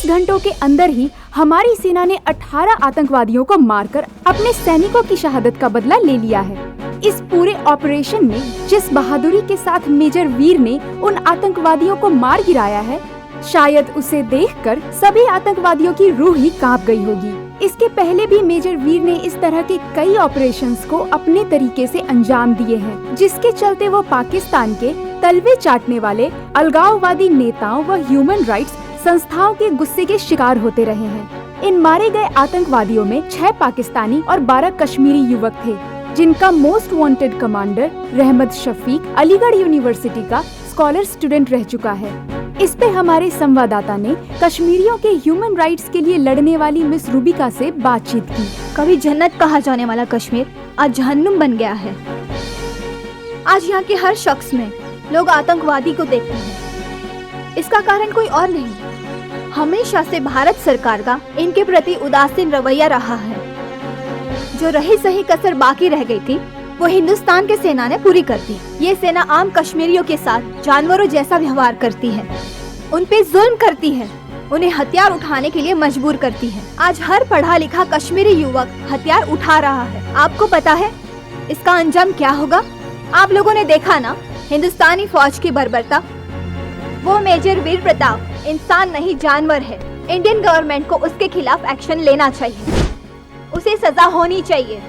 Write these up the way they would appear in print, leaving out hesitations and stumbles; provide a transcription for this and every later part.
घंटों के अंदर ही हमारी सेना ने 18 आतंकवादियों को मारकर अपने सैनिकों की शहादत का बदला ले लिया है। इस पूरे ऑपरेशन में जिस बहादुरी के साथ मेजर वीर ने उन आतंकवादियों को मार गिराया है, शायद उसे देखकर सभी आतंकवादियों की रूह ही कांप गई होगी। इसके पहले भी मेजर वीर ने इस तरह के कई ऑपरेशंस को अपने तरीके से अंजाम दिए हैं, जिसके चलते वो पाकिस्तान के तलवे चाटने वाले अलगाववादी नेताओं व ह्यूमन राइट्स संस्थाओं के गुस्से के शिकार होते रहे हैं। इन मारे गए आतंकवादियों में 6 पाकिस्तानी और 12 कश्मीरी युवक थे, जिनका मोस्ट वांटेड कमांडर रहमत शफीक अलीगढ़ यूनिवर्सिटी का स्कॉलर स्टूडेंट रह चुका है। इस पे हमारे संवाददाता ने कश्मीरियों के ह्यूमन राइट्स के लिए लड़ने वाली मिस रूबिका से बातचीत की। कभी जन्नत कहा जाने वाला कश्मीर आज जहन्नुम बन गया है। आज यहाँ के हर शख्स में लोग आतंकवादी को देखते हैं। इसका कारण कोई और नहीं, हमेशा से भारत सरकार का इनके प्रति उदासीन रवैया रहा है। जो रही सही कसर बाकी रह गई थी वो हिंदुस्तान के सेना ने पूरी कर दी। ये सेना आम कश्मीरियों के साथ जानवरों जैसा व्यवहार करती है, उन पे जुल्म करती है, उन्हें हथियार उठाने के लिए मजबूर करती है। आज हर पढ़ा लिखा कश्मीरी युवक हथियार उठा रहा है। आपको पता है इसका अंजाम क्या होगा? आप लोगों ने देखा ना हिंदुस्तानी फौज की बर्बरता। वो मेजर वीर प्रताप इंसान नहीं जानवर है। इंडियन गवर्नमेंट को उसके खिलाफ एक्शन लेना चाहिए, उसे सजा होनी चाहिए।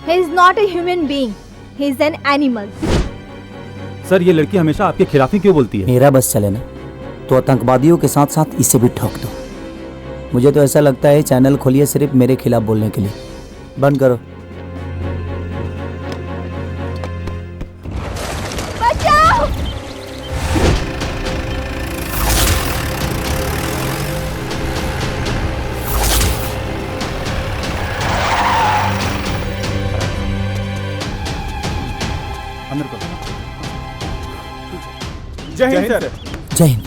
He is not a human being, he is an animal. Sir, ये लड़की हमेशा आपके खिलाफ ही क्यों बोलती है? मेरा बस चले ना तो आतंकवादियों के साथ साथ इसे भी ठोक दो। मुझे तो ऐसा लगता है चैनल खोलिए सिर्फ मेरे खिलाफ बोलने के लिए। बंद करो। बचाओ! जय हिंद सर। जय हिंद।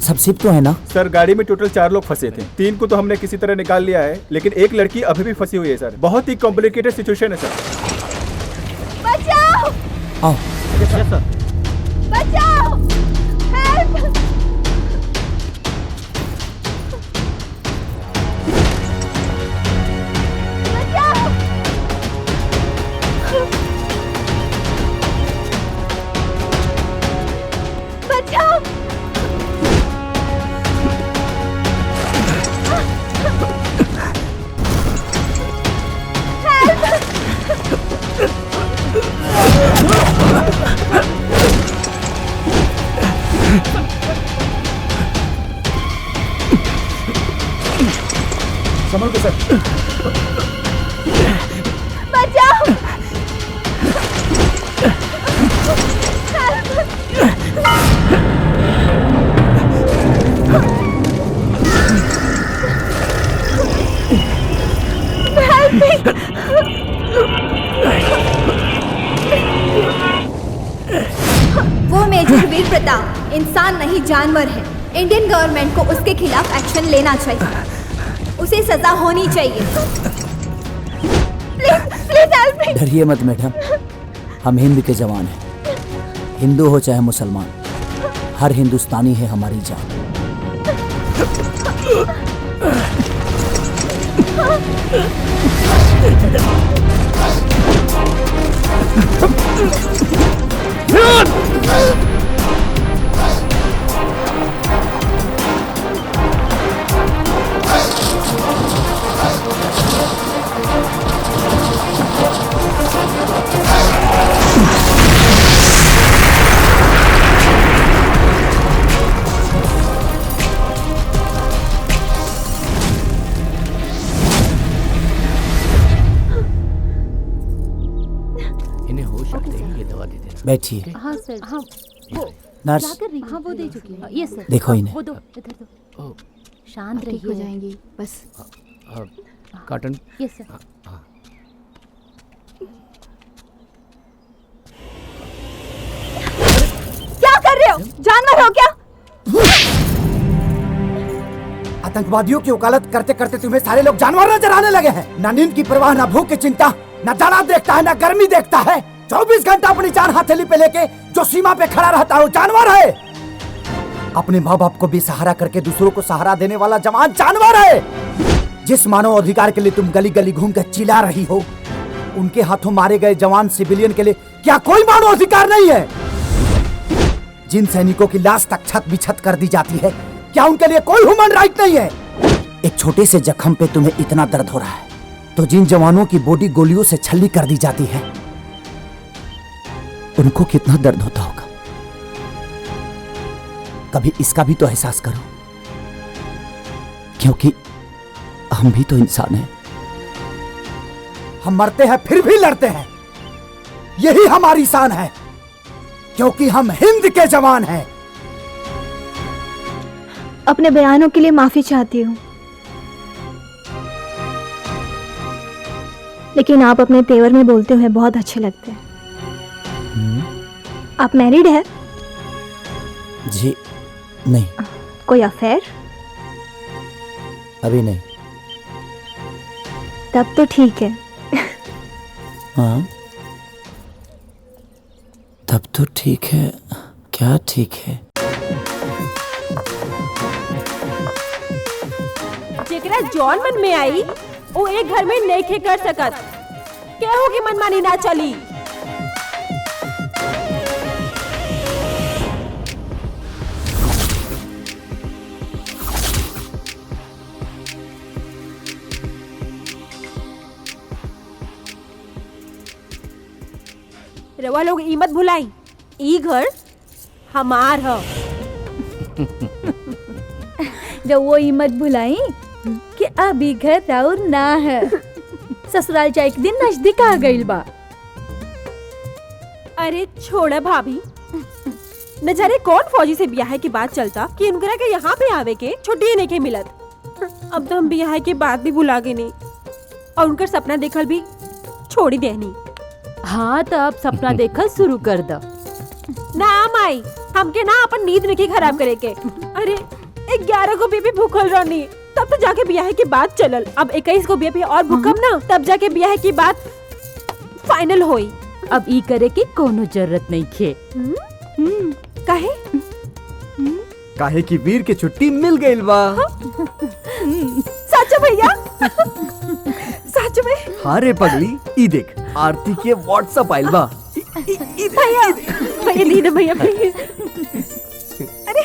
सब सिप तो है ना? सर, गाड़ी में टोटल 4 लोग फंसे थे। 3 को तो हमने किसी तरह निकाल लिया है, लेकिन एक लड़की अभी भी फंसी हुई है सर। बहुत ही कॉम्प्लिकेटेड सिचुएशन है सर। बचाओ! आओ। Yes sir. बचाओ! हेल्प! संभल के सर। बचाओ! वो मेजर वीर प्रताप इंसान नहीं जानवर है। इंडियन गवर्नमेंट को उसके खिलाफ एक्शन लेना चाहिए, उसे सजा होनी चाहिए। डरिए मत मैडम, हम हिंद के जवान हैं। हिंदू हो चाहे मुसलमान, हर हिंदुस्तानी है हमारी जान। इन्हें होश आते ही ये दवा दे देना। बैठिए। हाँ सर, हाँ वो नर्स, हाँ वो दे चुकी है। ये सर, देखो इन्हें। वो दो, इधर दो। ओ, शांत ठीक हो रहिए। जाएंगी बस। कॉटन। ये सर। क्या कर रहे हो? जानवर हो क्या? आतंकवादियों की वकालत करते करते तुम्हें सारे लोग जानवर नजर आने लगे हैं। ना नींद की परवाह, ना भूख की चिंता, ना जाड़ा देखता है, ना गर्मी देखता है। 24 घंटा अपनी जान हथेली पे लेके जो सीमा पे खड़ा रहता है वो जानवर है। अपने माँ बाप को बेसहारा करके दूसरों को सहारा देने वाला जवान जानवर है। जिस मानव अधिकार के लिए तुम गली गली घूम कर चिल्ला रही हो, उनके हाथों मारे गए जवान सिविलियन के लिए क्या कोई मानव अधिकार नहीं है? जिन सैनिकों की लाश तक छत बिछत कर दी जाती है, क्या उनके लिए कोई ह्यूमन राइट नहीं है? एक छोटे से जख्म पे तुम्हें इतना दर्द हो रहा है, तो जिन जवानों की बॉडी गोलियों से छल्ली कर दी जाती है, उनको कितना दर्द होता होगा? कभी इसका भी तो एहसास करो, क्योंकि हम भी तो इंसान हैं। हम मरते हैं फिर भी लड़ते हैं, यही हमारी शान है, क्योंकि हम हिंद के जवान हैं। अपने बयानों के लिए माफी चाहती हूँ, लेकिन आप अपने तेवर में बोलते हुए बहुत अच्छे लगते हैं। आप मैरिड है? जी नहीं, कोई अफेयर? अभी नहीं। तब तो ठीक है। हाँ, तब तो ठीक है। क्या ठीक है? जेकरा जौन मन में आई वो एक घर में नइखे कर सकत। केहू की मनमानी ना चली। रवा लोग ई मत भुलाई, ई घर हमार ह। जब वो ही मत भुलाई कि अभी घर राउर ना है। ससुराल जाए के दिन नजदीक आ गइल बा। अरे छोड़ा भाभी, न जाने कौन फौजी से ब्याह की बात चलता कि उनकरा के यहाँ पे आवे के छुट्टी नहीं के मिलत। अब तो हम ब्याह के बाद भी भुला गए नहीं और उनका सपना देखल भी छोड़ी देनी। हाँ तो अब सपना देखल शुरू कर दो। ना माई, हमके ना अपन नींद नहीं खराब करे के। अरे 11 को भी भूखल रहनी, तब तो जाके ब्याह की बात चलल। अब 21 को भी और भूखम ना, तब जाके ब्याह की बात फाइनल होई। अब ई करे की कोनो जरूरत नहीं खे। काहे? काहे की वीर के छुट्टी मिल गइल बा। सच भैया? सच में? हाँ रे पगली, ई देख आरती के व्हाट्सएप आइल बा। भैया भैया दी ना भैया प्लीज। अरे